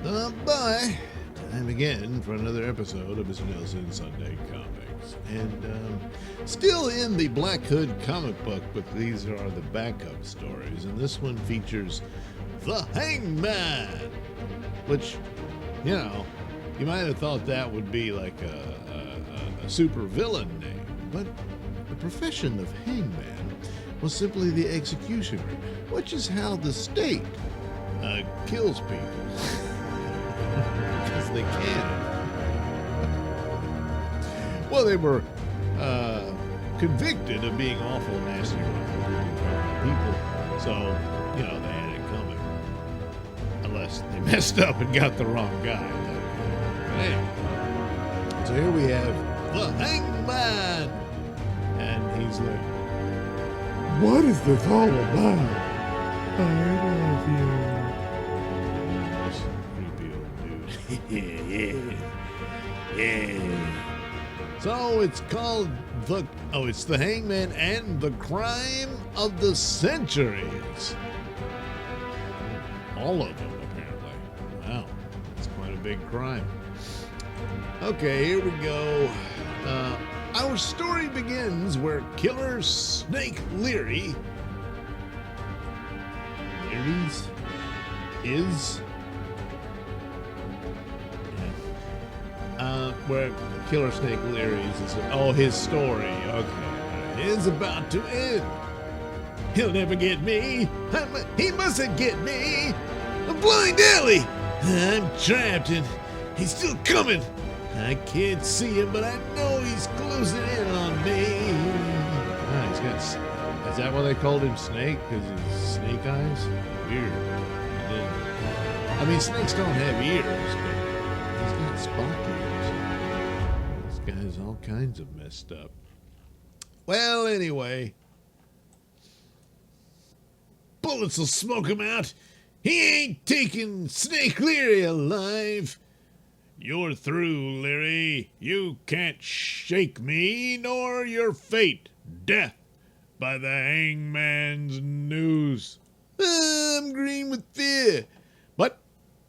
Bye. Time again for another episode of Mr. Nelson Sunday Comics. And still in the Black Hood comic book, but these are the backup stories. And this one features the Hangman, which, you might have thought that would be like a super villain name. But the profession of Hangman was simply the executioner, which is how the state kills people. Because they can. Well, they were convicted of being awful nasty people, so, they had it coming. Unless they messed up and got the wrong guy. But anyway. So here we have the Hangman. And he's like, "What is this all about? I love you." This creepy old dude. Yeah. So it's called it's the Hangman and the Crime of the Centuries. All of them, apparently. Wow, that's quite a big crime. Okay, here we go. Our story begins where Killer Snake Leary where Killer Snake Leary's his story, okay, is about to end. He'll never get me. He mustn't get me. A blind alley. I'm trapped and he's still coming. I can't see him, but I know he's closing in on me. Is that why they called him Snake? Because he's snake eyes? Weird. Snakes don't have ears, but he's got spot ears. This guy's all kinds of messed up. Well, anyway. Bullets will smoke him out. He ain't taking Snake Leary alive. You're through, Leary. You can't shake me nor your fate. Death by the Hangman's noose. I'm green with fear. But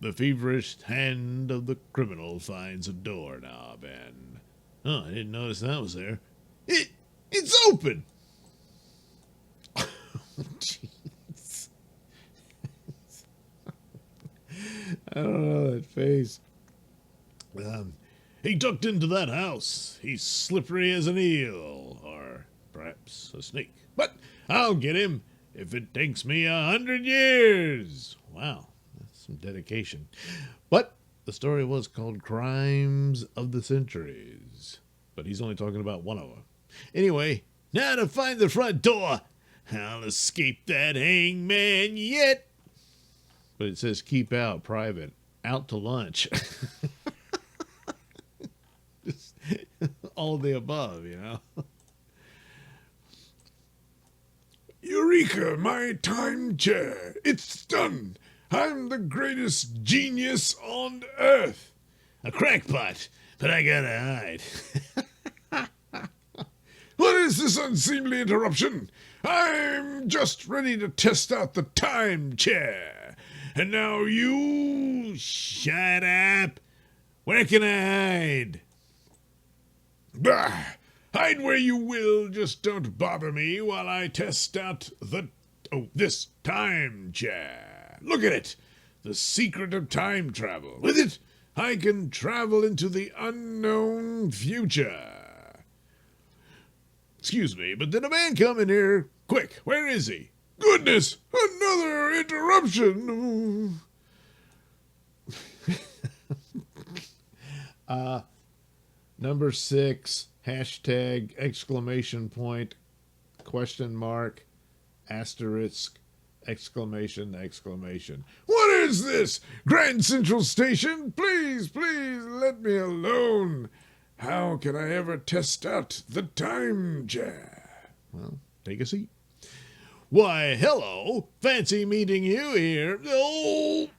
the feverish hand of the criminal finds a doorknob and... I didn't notice that was there. It's open. Jeez. I don't know that face. He ducked into that house. He's slippery as an eel, or perhaps a snake. But I'll get him if it takes me 100 years. Wow, that's some dedication. But the story was called Crimes of the Centuries. But he's only talking about one of them. Anyway, now to find the front door. I'll escape that Hangman yet. But it says keep out, private, out to lunch. Just all of the above, Eureka, my time chair. It's done. I'm the greatest genius on earth. A crackpot, but I gotta hide. What is this unseemly interruption? I'm just ready to test out the time chair. And now you... Shut up. Where can I hide? Bah! Hide where you will, just don't bother me while I test out this time chair. Look at it! The secret of time travel. With it, I can travel into the unknown future. Excuse me, but did a man come in here? Quick, where is he? Goodness, another interruption. Number 6, hashtag, exclamation point, question mark, asterisk, exclamation, exclamation. What is this? Grand Central Station? Please, please, let me alone. How can I ever test out the time chair? Well, take a seat. Why, hello. Fancy meeting you here. Oh,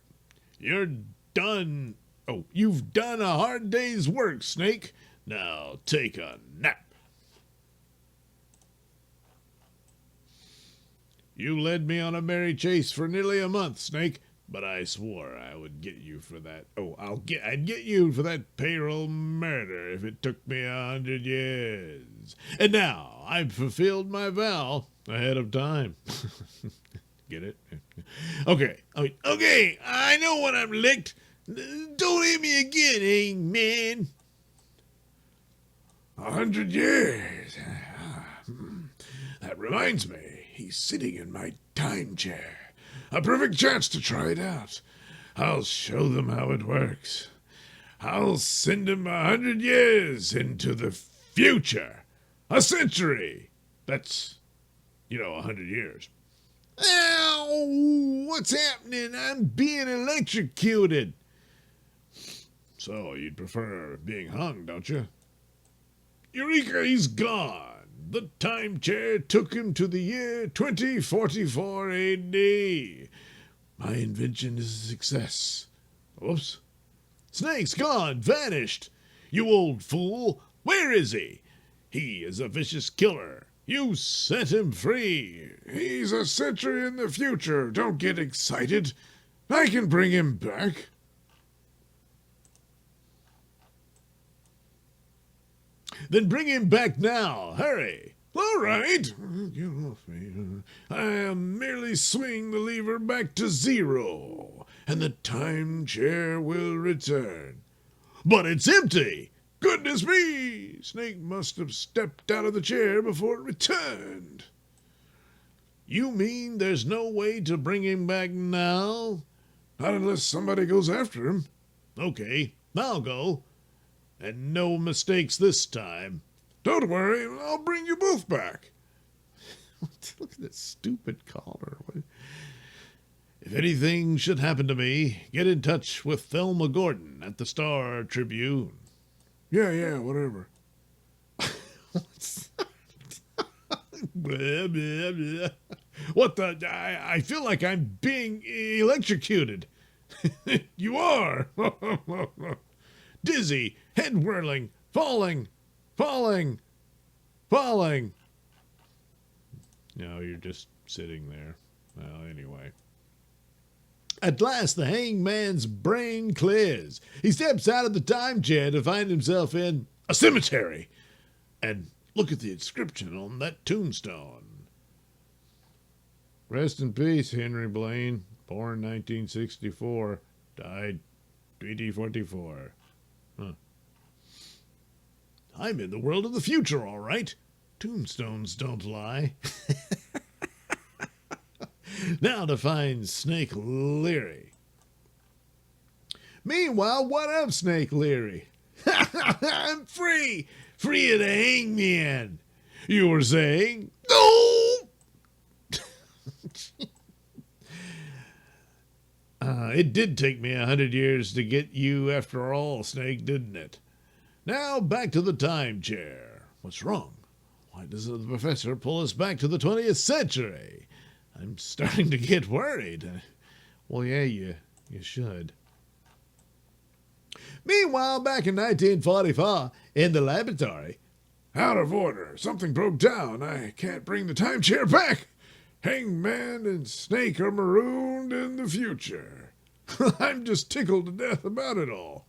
you're done. Oh, you've done a hard day's work, Snake. Now take a nap. You led me on a merry chase for nearly a month, Snake, But I swore I would get you for that. Oh, I'd get you for that payroll murder if it took me 100 years. And now I've fulfilled my vow ahead of time. Get it? Okay. Okay. I know when I'm licked. Don't hit me again, Hangman. 100 years. That reminds me, he's sitting in my time chair. A perfect chance to try it out. I'll show them how it works. I'll send him 100 years into the future. A century. That's, 100 years. Ow! What's happening? I'm being electrocuted. So, you'd prefer being hung, don't you? Eureka, he's gone. The time chair took him to the year 2044 AD. My invention is a success. Oops. Snake's gone, vanished. You old fool. Where is he? He is a vicious killer. You set him free. He's a century in the future. Don't get excited. I can bring him back. Then bring him back now. Hurry. All right. Get off me. I am merely swing the lever back to 0, and the time chair will return. But it's empty. Goodness me! Snake must have stepped out of the chair before it returned. You mean there's no way to bring him back now? Not unless somebody goes after him. Okay, I'll go. And no mistakes this time. Don't worry, I'll bring you both back. Look at that stupid caller. If anything should happen to me, get in touch with Thelma Gordon at the Star Tribune. Yeah, whatever. Blah, blah, blah. What the? I feel like I'm being electrocuted. You are. Dizzy, head whirling, falling. No, you're just sitting there. Well, anyway. At last, the hangman's brain clears. He steps out of the time chair to find himself in a cemetery. And look at the inscription on that tombstone. Rest in peace, Henry Blaine. Born 1964. Died 2044. Huh. I'm in the world of the future, all right. Tombstones don't lie. Now to find Snake Leary. Meanwhile, what of Snake Leary? I'm free! Free of the hangman! You were saying? No! It did take me 100 years to get you after all, Snake, didn't it? Now back to the time chair. What's wrong? Why doesn't the professor pull us back to the 20th century? I'm starting to get worried. Well, yeah, you should. Meanwhile, back in 1944, in the laboratory. Out of order. Something broke down. I can't bring the time chair back. Hangman and Snake are marooned in the future. I'm just tickled to death about it all.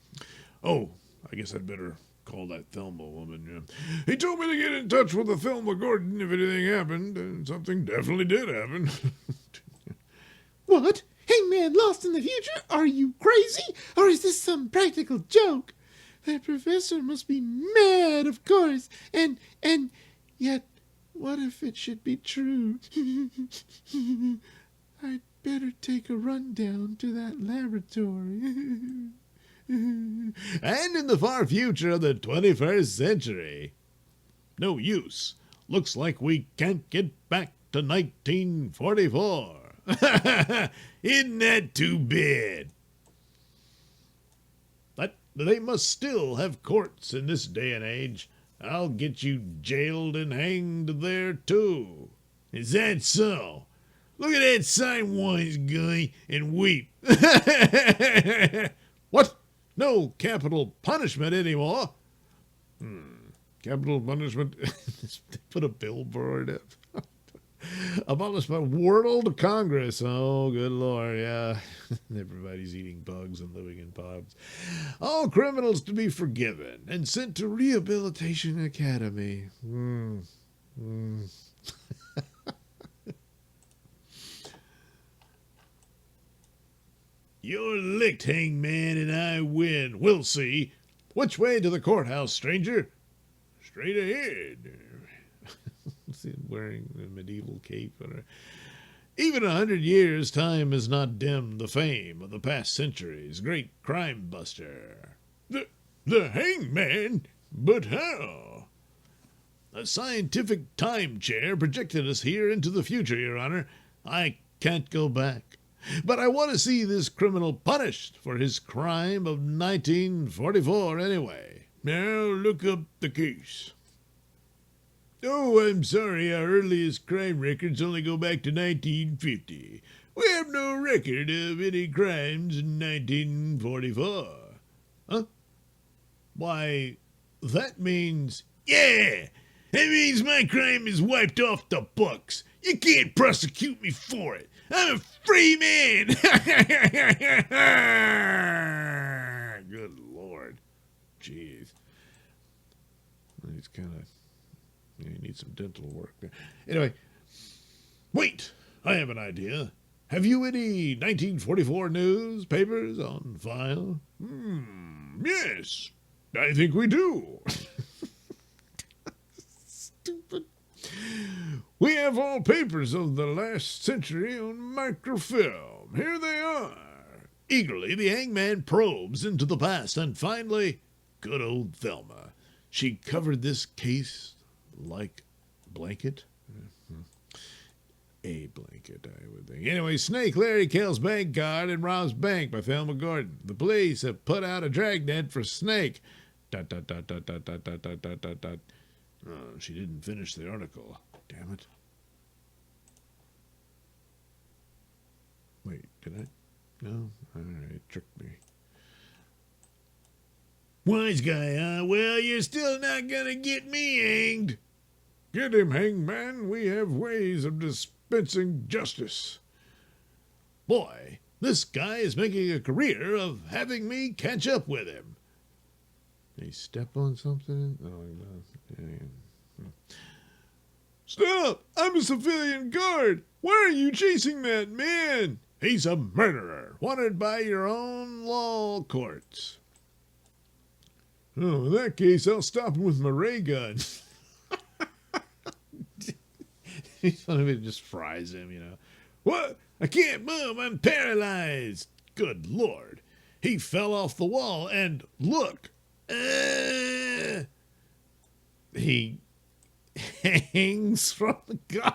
Oh, I guess I'd better call that Thelma woman. Yeah. He told me to get in touch with the Thelma Gordon if anything happened, and something definitely did happen. What? Hangman lost in the future? Are you crazy? Or is this some practical joke? That professor must be mad, of course. And yet, what if it should be true? I'd better take a run down to that laboratory. And in the far future of the 21st century. No use. Looks like we can't get back to 1944. Isn't that too bad? But they must still have courts in this day and age. I'll get you jailed and hanged there, too. Is that so? Look at that sign-wise guy and weep. What? No capital punishment anymore. Capital punishment? They put a billboard up. Abolished by World Congress. Oh, good Lord, yeah. Everybody's eating bugs and living in pubs. All criminals to be forgiven and sent to Rehabilitation Academy. You're licked, Hangman, and I win. We'll see. Which way to the courthouse, stranger? Straight ahead. See him wearing a medieval cape. Even 100 years' time has not dimmed the fame of the past century's great crime buster. The Hangman? But how? A scientific time chair projected us here into the future, Your Honor. I can't go back. But I want to see this criminal punished for his crime of 1944 anyway. Now look up the case. Oh, I'm sorry, our earliest crime records only go back to 1950. We have no record of any crimes in 1944. Huh? Why, that means... Yeah! That means my crime is wiped off the books. You can't prosecute me for it. I'm a free man! Good Lord. Jeez. He's kind of... You need some dental work there. Anyway, wait! I have an idea. Have you any 1944 newspapers on file? Yes. I think we do. Stupid. We have all papers of the last century on microfilm. Here they are. Eagerly, the Hangman probes into the past, and finally, good old Thelma. She covered this case like blanket. A blanket, I would think. Anyway, Snake Larry kills bank guard and robs bank by Thelma Gordon. The police have put out a dragnet for Snake. ... Oh, she didn't finish the article. Damn it. Wait, did I? No? All right, tricked me. Wise guy, huh? Well, you're still not gonna get me hanged. Get him, Hangman. We have ways of dispensing justice. Boy, this guy is making a career of having me catch up with him. Did he step on something? Oh, yeah. Stop! I'm a civilian guard. Why are you chasing that man? He's a murderer, wanted by your own law courts. Oh, in that case, I'll stop him with my ray gun. He's funny if it just fries him, you know. What? I can't move. I'm paralyzed. Good Lord. He fell off the wall and look. He hangs from the god.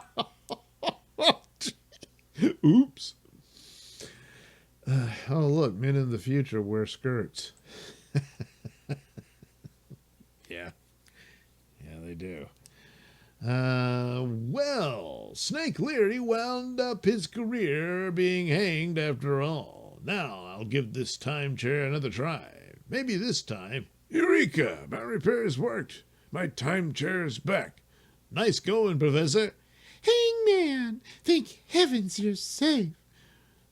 Oops. Oh, look. Men in the future wear skirts. Yeah. Yeah, they do. Well, Snake Leary wound up his career being hanged after all. Now I'll give this time chair another try. Maybe this time. Eureka! My repairs worked. My time chair's back. Nice going, Professor. Hangman! Thank heavens you're safe.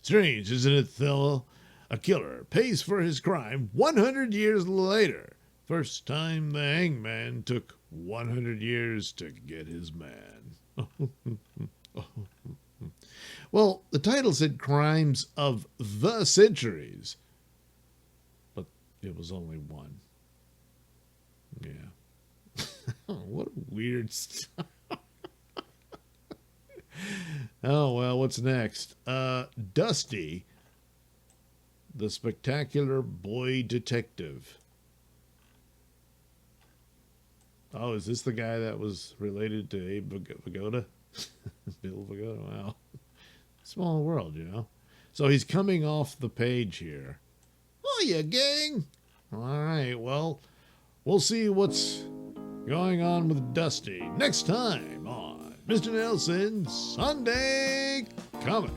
Strange, isn't it, Thelma? A killer pays for his crime 100 years later. First time the Hangman took 100 years to get his man. Well, the title said Crimes of the Centuries. But it was only one. Yeah. What a weird stuff. Oh, well, what's next? Dusty, the Spectacular Boy Detective. Oh, is this the guy that was related to Abe Vigoda? Bill Vigoda? Wow. Small world, you know. So he's coming off the page here. Oh, yeah, gang. All right, well, we'll see what's going on with Dusty next time on Mr. Nelson's Sunday Comics.